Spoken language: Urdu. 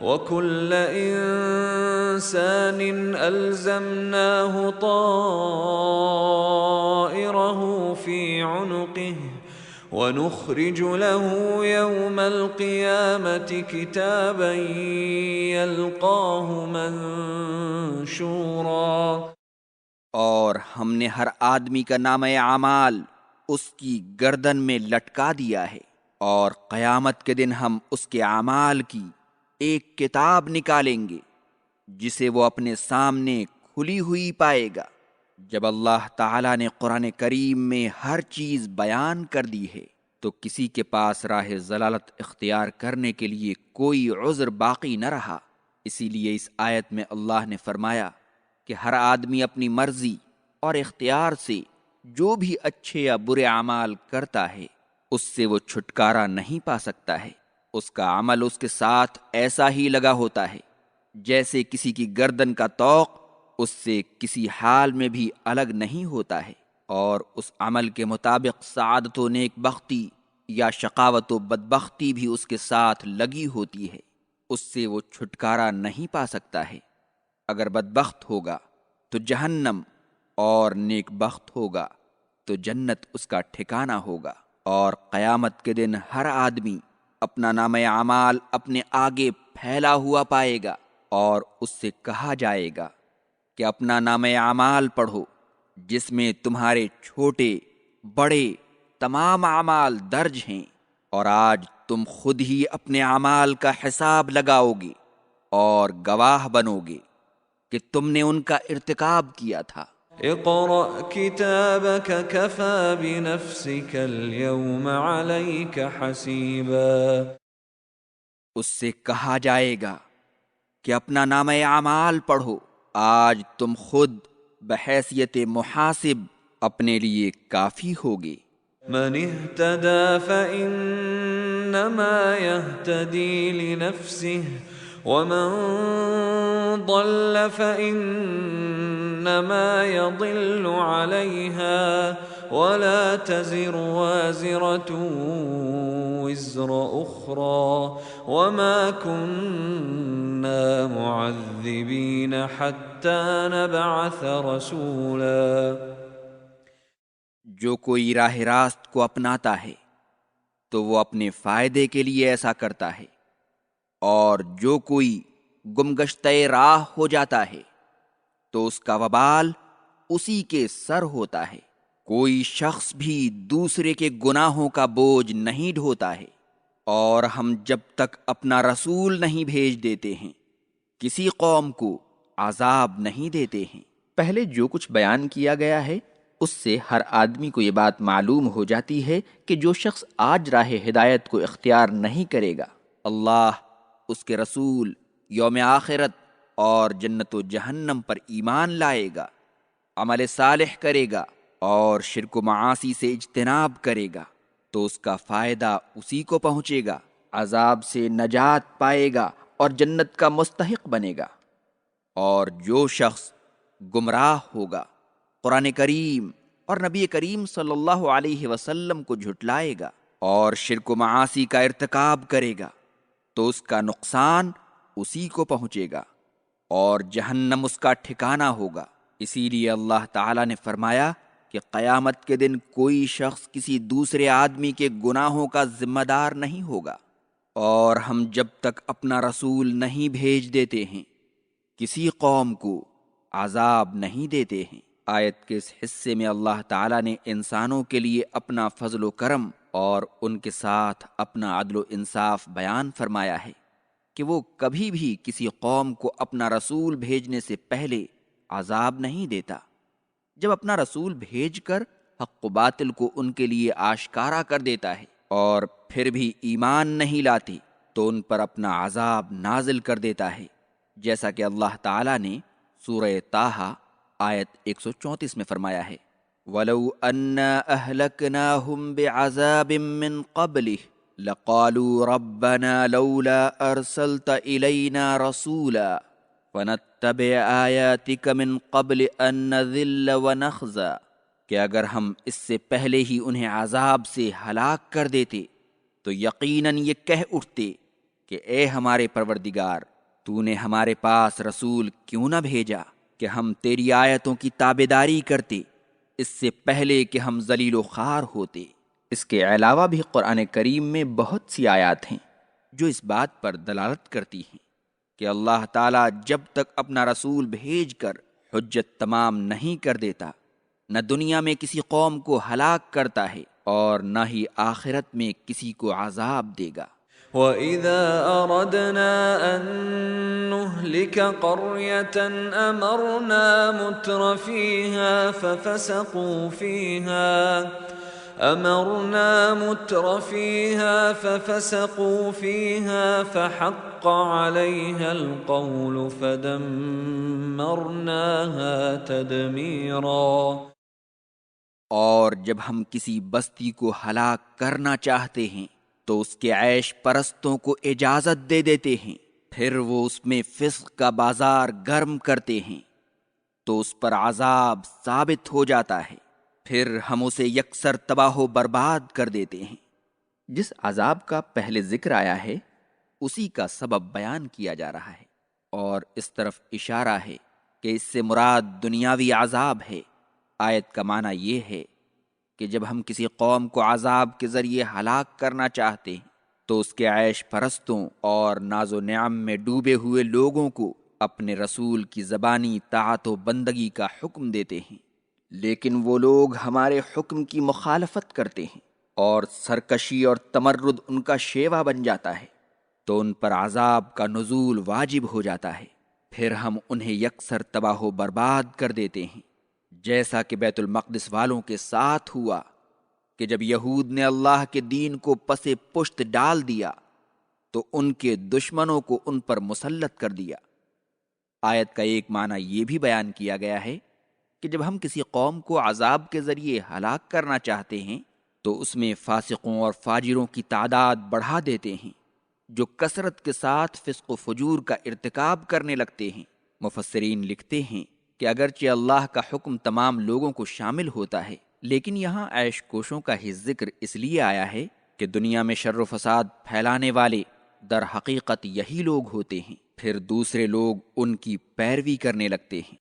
وَكُلَّ إِنسَانٍ أَلْزَمْنَاهُ طَائِرَهُ فِي عُنُقِهِ وَنُخْرِجُ لَهُ يَوْمَ الْقِيَامَةِ كِتَابًا يَلْقَاهُ مَنشُورًا۔ اور ہم نے ہر آدمی کا نامہ اعمال اس کی گردن میں لٹکا دیا ہے، اور قیامت کے دن ہم اس کے اعمال کی ایک کتاب نکالیں گے جسے وہ اپنے سامنے کھلی ہوئی پائے گا۔ جب اللہ تعالیٰ نے قرآن کریم میں ہر چیز بیان کر دی ہے تو کسی کے پاس راہ ضلالت اختیار کرنے کے لیے کوئی عذر باقی نہ رہا۔ اسی لیے اس آیت میں اللہ نے فرمایا کہ ہر آدمی اپنی مرضی اور اختیار سے جو بھی اچھے یا برے اعمال کرتا ہے اس سے وہ چھٹکارا نہیں پا سکتا ہے۔ اس کا عمل اس کے ساتھ ایسا ہی لگا ہوتا ہے جیسے کسی کی گردن کا طوق اس سے کسی حال میں بھی الگ نہیں ہوتا ہے، اور اس عمل کے مطابق سعادت و نیک بختی یا شقاوت و بدبختی بھی اس کے ساتھ لگی ہوتی ہے، اس سے وہ چھٹکارا نہیں پا سکتا ہے۔ اگر بدبخت ہوگا تو جہنم، اور نیک بخت ہوگا تو جنت اس کا ٹھکانہ ہوگا۔ اور قیامت کے دن ہر آدمی اپنا نامہ اعمال اپنے آگے پھیلا ہوا پائے گا، اور اس سے کہا جائے گا کہ اپنا نامہ اعمال پڑھو جس میں تمہارے چھوٹے بڑے تمام اعمال درج ہیں، اور آج تم خود ہی اپنے اعمال کا حساب لگاؤ گے اور گواہ بنو گے کہ تم نے ان کا ارتکاب کیا تھا۔ اقرأ كتابك كفى بنفسك اليوم عليك حسيبا۔ اس سے کہا جائے گا کہ اپنا نامہ اعمال پڑھو، آج تم خود بحیثیت محاسب اپنے لیے کافی ہوگے۔ من اهتدى فإنما يهتدي لنفسه ومن ضل فإنما يضل عليها ولا تزر وازرة وزر أخرى وما كنا معذبين حتى نبعث رسولا۔ جو کوئی راہ راست کو اپناتا ہے تو وہ اپنے فائدے کے لیے ایسا کرتا ہے، اور جو کوئی گمگشتہ راہ ہو جاتا ہے تو اس کا وبال اسی کے سر ہوتا ہے۔ کوئی شخص بھی دوسرے کے گناہوں کا بوجھ نہیں ڈھوتا ہے، اور ہم جب تک اپنا رسول نہیں بھیج دیتے ہیں کسی قوم کو عذاب نہیں دیتے ہیں۔ پہلے جو کچھ بیان کیا گیا ہے اس سے ہر آدمی کو یہ بات معلوم ہو جاتی ہے کہ جو شخص آج راہ ہدایت کو اختیار نہیں کرے گا، اللہ، اس کے رسول، یوم آخرت اور جنت و جہنم پر ایمان لائے گا، عمل صالح کرے گا اور شرک و معاصی سے اجتناب کرے گا تو اس کا فائدہ اسی کو پہنچے گا، عذاب سے نجات پائے گا اور جنت کا مستحق بنے گا۔ اور جو شخص گمراہ ہوگا، قرآن کریم اور نبی کریم صلی اللہ علیہ وسلم کو جھٹلائے گا اور شرک و معاصی کا ارتکاب کرے گا تو اس کا نقصان اسی کو پہنچے گا اور جہنم اس کا ٹھکانہ ہوگا۔ اسی لیے اللہ تعالیٰ نے فرمایا کہ قیامت کے دن کوئی شخص کسی دوسرے آدمی کے گناہوں کا ذمہ دار نہیں ہوگا، اور ہم جب تک اپنا رسول نہیں بھیج دیتے ہیں کسی قوم کو عذاب نہیں دیتے ہیں۔ آیت کے اس حصے میں اللہ تعالیٰ نے انسانوں کے لیے اپنا فضل و کرم اور ان کے ساتھ اپنا عدل و انصاف بیان فرمایا ہے کہ وہ کبھی بھی کسی قوم کو اپنا رسول بھیجنے سے پہلے عذاب نہیں دیتا۔ جب اپنا رسول بھیج کر حق و باطل کو ان کے لیے آشکارا کر دیتا ہے اور پھر بھی ایمان نہیں لاتے تو ان پر اپنا عذاب نازل کر دیتا ہے، جیسا کہ اللہ تعالیٰ نے سورہ طٰہٰ آیت 134 میں فرمایا ہے، وَلَوْ أَنَّا أَهْلَكْنَاهُمْ بِعَذَابٍ مِّن قَبْلِهِ لَقَالُوا رَبَّنَا لَوْلَا أَرْسَلْتَ إِلَيْنَا رَسُولًا فَنَتَّبِعْ آيَاتِكَ مِن قَبْلِ أَن نَّذِلَّ وَنَخْزَىٰ۔ کہ اگر ہم اس سے پہلے ہی انہیں عذاب سے ہلاک کر دیتے تو یقیناً یہ کہہ اٹھتے کہ اے ہمارے پروردگار، تو نے ہمارے پاس رسول کیوں نہ بھیجا کہ ہم تیری آیتوں کی تابعداری کرتے اس سے پہلے کہ ہم ذلیل و خوار ہوتے۔ اس کے علاوہ بھی قرآن کریم میں بہت سی آیات ہیں جو اس بات پر دلالت کرتی ہیں کہ اللہ تعالیٰ جب تک اپنا رسول بھیج کر حجت تمام نہیں کر دیتا، نہ دنیا میں کسی قوم کو ہلاک کرتا ہے اور نہ ہی آخرت میں کسی کو عذاب دے گا۔ وَإِذَا أَرَدْنَا أَن نُّهْلِكَ قَرْيَةً أَمَرْنَا فَفَسَقُوا فِيهَا فَحَقَّ عَلَيْهَا الْقَوْلُ فَدَمَّرْنَاهَا تَدْمِيرًا۔ اور جب ہم کسی بستی کو ہلاک کرنا چاہتے ہیں تو اس کے عیش پرستوں کو اجازت دے دیتے ہیں، پھر وہ اس میں فسق کا بازار گرم کرتے ہیں تو اس پر عذاب ثابت ہو جاتا ہے، پھر ہم اسے یکسر تباہ و برباد کر دیتے ہیں۔ جس عذاب کا پہلے ذکر آیا ہے اسی کا سبب بیان کیا جا رہا ہے، اور اس طرف اشارہ ہے کہ اس سے مراد دنیاوی عذاب ہے۔ آیت کا معنی یہ ہے کہ جب ہم کسی قوم کو عذاب کے ذریعے ہلاک کرنا چاہتے ہیں تو اس کے عیش پرستوں اور ناز و نعم میں ڈوبے ہوئے لوگوں کو اپنے رسول کی زبانی طاعت و بندگی کا حکم دیتے ہیں، لیکن وہ لوگ ہمارے حکم کی مخالفت کرتے ہیں اور سرکشی اور تمرد ان کا شیوا بن جاتا ہے، تو ان پر عذاب کا نزول واجب ہو جاتا ہے، پھر ہم انہیں یکسر تباہ و برباد کر دیتے ہیں، جیسا کہ بیت المقدس والوں کے ساتھ ہوا کہ جب یہود نے اللہ کے دین کو پس پشت ڈال دیا تو ان کے دشمنوں کو ان پر مسلط کر دیا۔ آیت کا ایک معنی یہ بھی بیان کیا گیا ہے کہ جب ہم کسی قوم کو عذاب کے ذریعے ہلاک کرنا چاہتے ہیں تو اس میں فاسقوں اور فاجروں کی تعداد بڑھا دیتے ہیں جو کثرت کے ساتھ فسق و فجور کا ارتکاب کرنے لگتے ہیں۔ مفسرین لکھتے ہیں کہ اگرچہ اللہ کا حکم تمام لوگوں کو شامل ہوتا ہے، لیکن یہاں عیش کوشوں کا ہی ذکر اس لیے آیا ہے کہ دنیا میں شر و فساد پھیلانے والے در حقیقت یہی لوگ ہوتے ہیں، پھر دوسرے لوگ ان کی پیروی کرنے لگتے ہیں۔